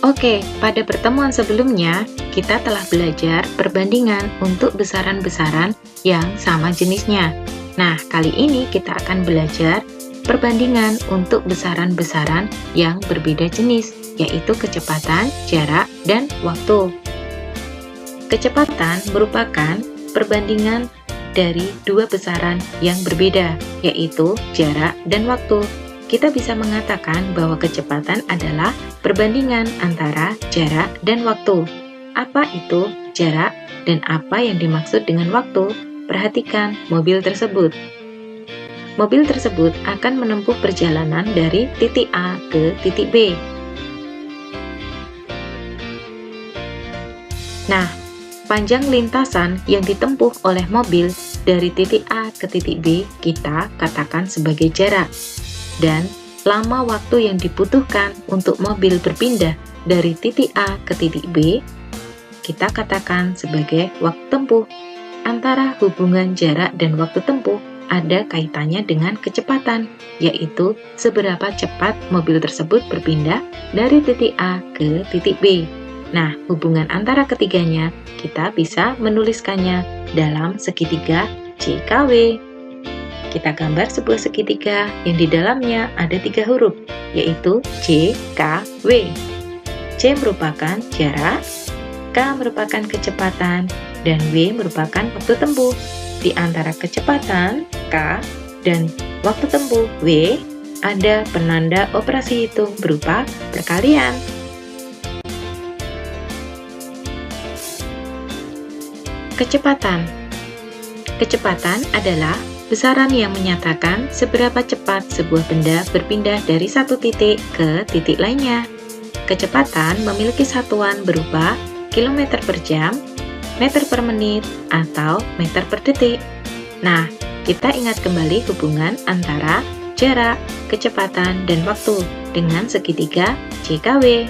Oke, pada pertemuan sebelumnya, kita telah belajar perbandingan untuk besaran-besaran yang sama jenisnya. Nah, kali ini kita akan belajar perbandingan untuk besaran-besaran yang berbeda jenis, yaitu kecepatan, jarak, dan waktu. Kecepatan merupakan perbandingan dari dua besaran yang berbeda, yaitu jarak dan waktu. Kita bisa mengatakan bahwa kecepatan adalah perbandingan antara jarak dan waktu. Apa itu jarak dan apa yang dimaksud dengan waktu? Perhatikan mobil tersebut. Mobil tersebut akan menempuh perjalanan dari titik A ke titik B. Nah, panjang lintasan yang ditempuh oleh mobil dari titik A ke titik B kita katakan sebagai jarak. Dan lama waktu yang dibutuhkan untuk mobil berpindah dari titik A ke titik B, kita katakan sebagai waktu tempuh. Antara hubungan jarak dan waktu tempuh ada kaitannya dengan kecepatan, yaitu seberapa cepat mobil tersebut berpindah dari titik A ke titik B. Nah, hubungan antara ketiganya kita bisa menuliskannya dalam segitiga JKW. Kita gambar sebuah segitiga yang di dalamnya ada 3 huruf, yaitu J, K, W. J merupakan jarak, K merupakan kecepatan, dan W merupakan waktu tempuh. Di antara kecepatan, K, dan waktu tempuh, W, ada penanda operasi hitung berupa perkalian. Kecepatan. Kecepatan adalah besaran yang menyatakan seberapa cepat sebuah benda berpindah dari satu titik ke titik lainnya. Kecepatan memiliki satuan berupa km per jam, meter per menit, atau meter per detik. Nah, kita ingat kembali hubungan antara jarak, kecepatan, dan waktu dengan segitiga JKW.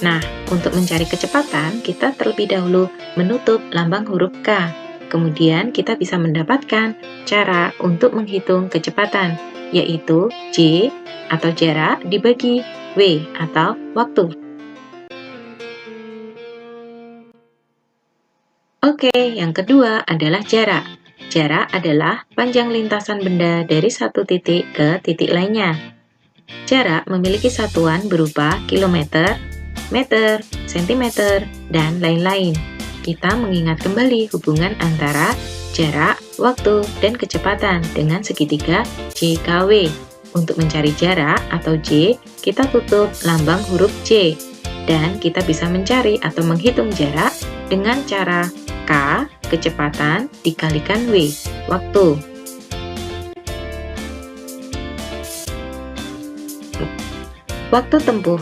Nah, untuk mencari kecepatan, kita terlebih dahulu menutup lambang huruf K. Kemudian kita bisa mendapatkan cara untuk menghitung kecepatan, yaitu J atau jarak dibagi W atau waktu. Oke, yang kedua adalah jarak. Jarak adalah panjang lintasan benda dari satu titik ke titik lainnya. Jarak memiliki satuan berupa kilometer, meter, sentimeter, dan lain-lain. Kita mengingat kembali hubungan antara jarak, waktu, dan kecepatan dengan segitiga JKW. Untuk mencari jarak atau J, kita tutup lambang huruf J. Dan kita bisa mencari atau menghitung jarak dengan cara K, kecepatan, dikalikan W, waktu. Waktu tempuh.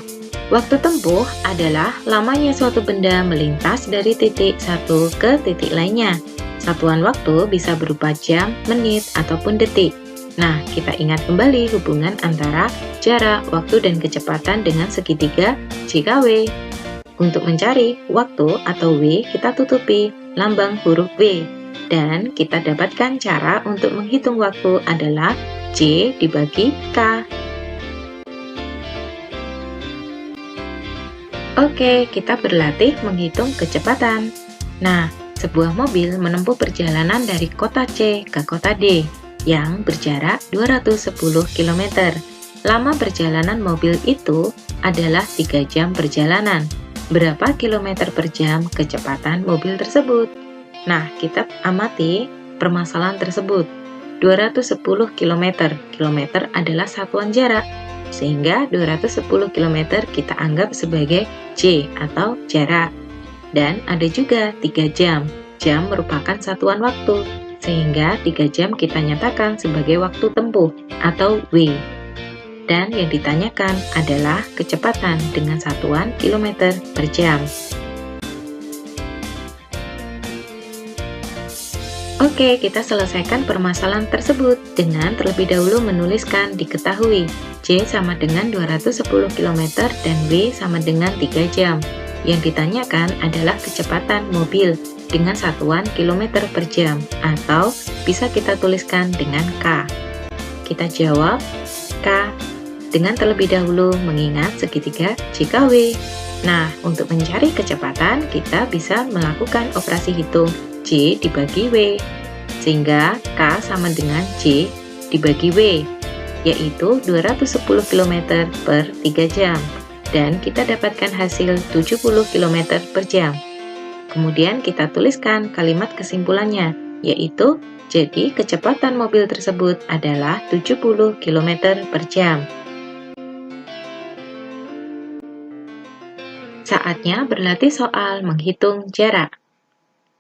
Waktu tempuh adalah lamanya suatu benda melintas dari titik satu ke titik lainnya. Satuan waktu bisa berupa jam, menit, ataupun detik. Nah, kita ingat kembali hubungan antara jarak, waktu, dan kecepatan dengan segitiga JKW. Untuk mencari waktu atau W, kita tutupi lambang huruf W. Dan kita dapatkan cara untuk menghitung waktu adalah J dibagi K. Oke, kita berlatih menghitung kecepatan. Nah, sebuah mobil menempuh perjalanan dari kota C ke kota D yang berjarak 210 km. Lama perjalanan mobil itu adalah 3 jam perjalanan. Berapa kilometer per jam kecepatan mobil tersebut? Nah, kita amati permasalahan tersebut. 210 km. Kilometer adalah satuan jarak. Sehingga 210 km kita anggap sebagai J atau jarak. Dan ada juga 3 jam. Jam merupakan satuan waktu, sehingga 3 jam kita nyatakan sebagai waktu tempuh atau W. Dan yang ditanyakan adalah kecepatan dengan satuan kilometer per jam. Oke, kita selesaikan permasalahan tersebut dengan terlebih dahulu menuliskan diketahui J sama dengan 210 km dan W sama dengan 3 jam. Yang ditanyakan adalah kecepatan mobil dengan satuan kilometer per jam, atau bisa kita tuliskan dengan K. Kita jawab K dengan terlebih dahulu mengingat segitiga JKW. Nah, untuk mencari kecepatan, kita bisa melakukan operasi hitung J dibagi W, sehingga K sama dengan J dibagi W, yaitu 210 km per 3 jam, dan kita dapatkan hasil 70 km per jam. Kemudian kita tuliskan kalimat kesimpulannya, yaitu jadi kecepatan mobil tersebut adalah 70 km per jam. Saatnya berlatih soal menghitung jarak.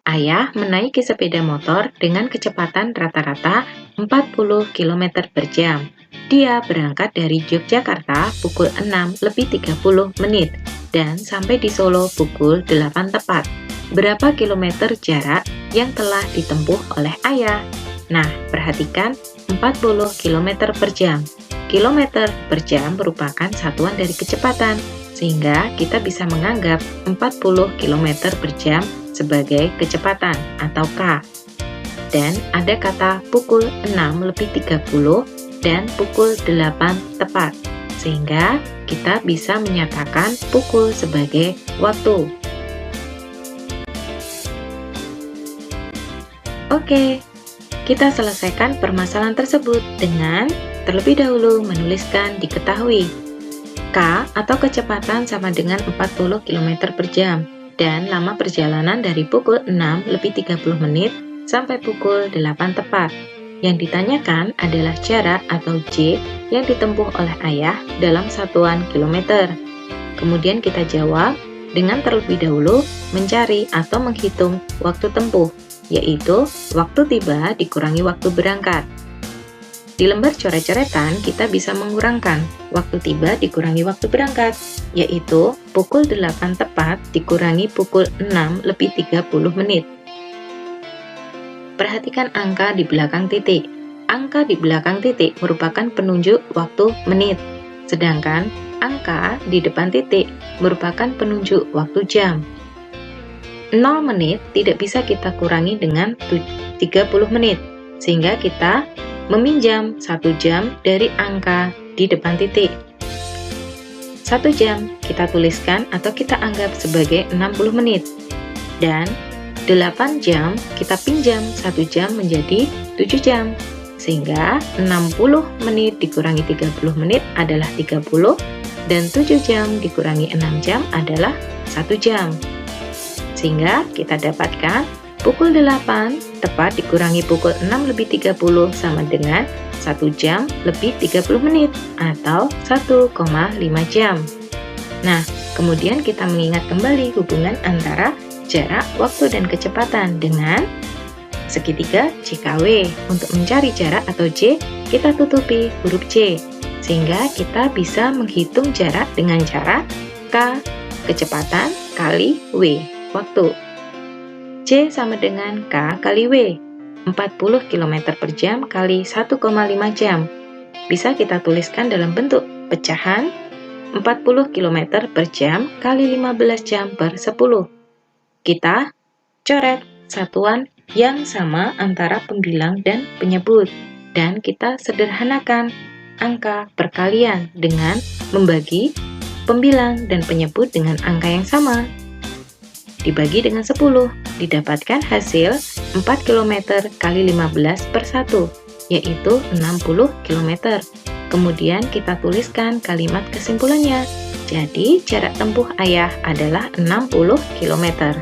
Ayah menaiki sepeda motor dengan kecepatan rata-rata 40 km per jam. Dia berangkat dari Yogyakarta pukul 6:30 dan sampai di Solo pukul 8 tepat. Berapa kilometer jarak yang telah ditempuh oleh ayah? Nah, perhatikan 40 km per jam. Kilometer per jam merupakan satuan dari kecepatan, sehingga kita bisa menganggap 40 km per jam sebagai kecepatan atau K. Dan ada kata pukul 6:30 dan pukul 8 tepat, sehingga kita bisa menyatakan pukul sebagai waktu. Oke, kita selesaikan permasalahan tersebut dengan terlebih dahulu menuliskan diketahui. K atau kecepatan sama dengan 40 km per jam dan lama perjalanan dari pukul 6:30 sampai pukul 8 tepat. Yang ditanyakan adalah jarak atau J yang ditempuh oleh ayah dalam satuan kilometer. Kemudian kita jawab dengan terlebih dahulu mencari atau menghitung waktu tempuh, yaitu waktu tiba dikurangi waktu berangkat. Di lembar coret-coretan, kita bisa mengurangkan waktu tiba dikurangi waktu berangkat, yaitu pukul 8 tepat dikurangi pukul 6:30. Perhatikan angka di belakang titik. Angka di belakang titik merupakan penunjuk waktu menit, sedangkan angka di depan titik merupakan penunjuk waktu jam. 0 menit tidak bisa kita kurangi dengan 30 menit, sehingga kita meminjam 1 jam dari angka di depan titik. 1 jam kita tuliskan atau kita anggap sebagai 60 menit. Dan 8 jam kita pinjam 1 jam menjadi 7 jam. Sehingga 60 menit dikurangi 30 menit adalah 30, dan 7 jam dikurangi 6 jam adalah 1 jam. Sehingga kita dapatkan pukul 8 tepat dikurangi pukul 6:30 sama dengan 1 jam lebih 30 menit atau 1,5 jam. Nah, kemudian kita mengingat kembali hubungan antara jarak, waktu, dan kecepatan dengan segitiga JKW. Untuk mencari jarak atau J, kita tutupi huruf J, sehingga kita bisa menghitung jarak dengan cara K, kecepatan, kali W, waktu. J sama dengan K kali W, 40 km per jam kali 1,5 jam. Bisa kita tuliskan dalam bentuk pecahan 40 km per jam kali 15 jam per 10. Kita coret satuan yang sama antara pembilang dan penyebut, dan kita sederhanakan angka perkalian dengan membagi pembilang dan penyebut dengan angka yang sama. Dibagi dengan 10, didapatkan hasil 4 km kali 15 per 1, yaitu 60 km. Kemudian kita tuliskan kalimat kesimpulannya. Jadi, jarak tempuh ayah adalah 60 km.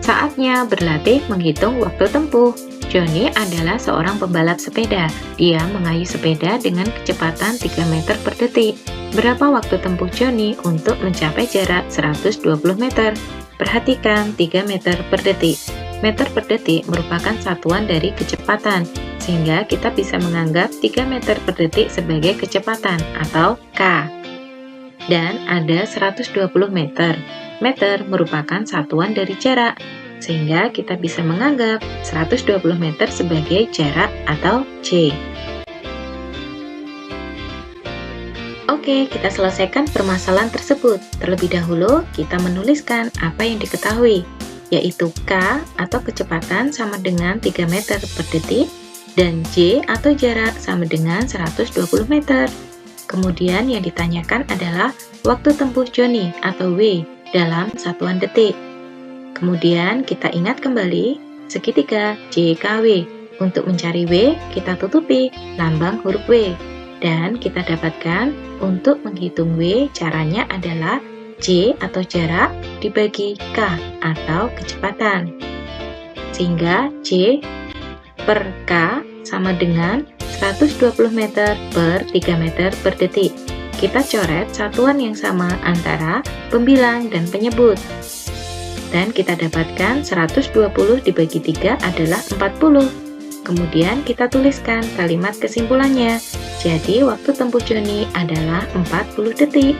Saatnya berlatih menghitung waktu tempuh. Johnny adalah seorang pembalap sepeda. Dia mengayuh sepeda dengan kecepatan 3 meter per detik. Berapa waktu tempuh Johnny untuk mencapai jarak 120 meter? Perhatikan 3 meter per detik. Meter per detik merupakan satuan dari kecepatan, sehingga kita bisa menganggap 3 meter per detik sebagai kecepatan atau K. Dan ada 120 meter. Meter merupakan satuan dari jarak, sehingga kita bisa menganggap 120 meter sebagai jarak atau J. Oke, kita selesaikan permasalahan tersebut. Terlebih dahulu, kita menuliskan apa yang diketahui, yaitu K atau kecepatan sama dengan 3 meter per detik, dan J atau jarak sama dengan 120 meter. Kemudian yang ditanyakan adalah waktu tempuh Joni atau W dalam satuan detik. Kemudian kita ingat kembali segitiga JKW. Untuk mencari W, kita tutupi lambang huruf W. Dan kita dapatkan untuk menghitung W, caranya adalah J atau jarak dibagi K atau kecepatan. Sehingga J per K sama dengan 120 meter per 3 meter per detik. Kita coret satuan yang sama antara pembilang dan penyebut. Dan kita dapatkan 120 dibagi 3 adalah 40. Kemudian kita tuliskan kalimat kesimpulannya. Jadi waktu tempuh Joni adalah 40 detik.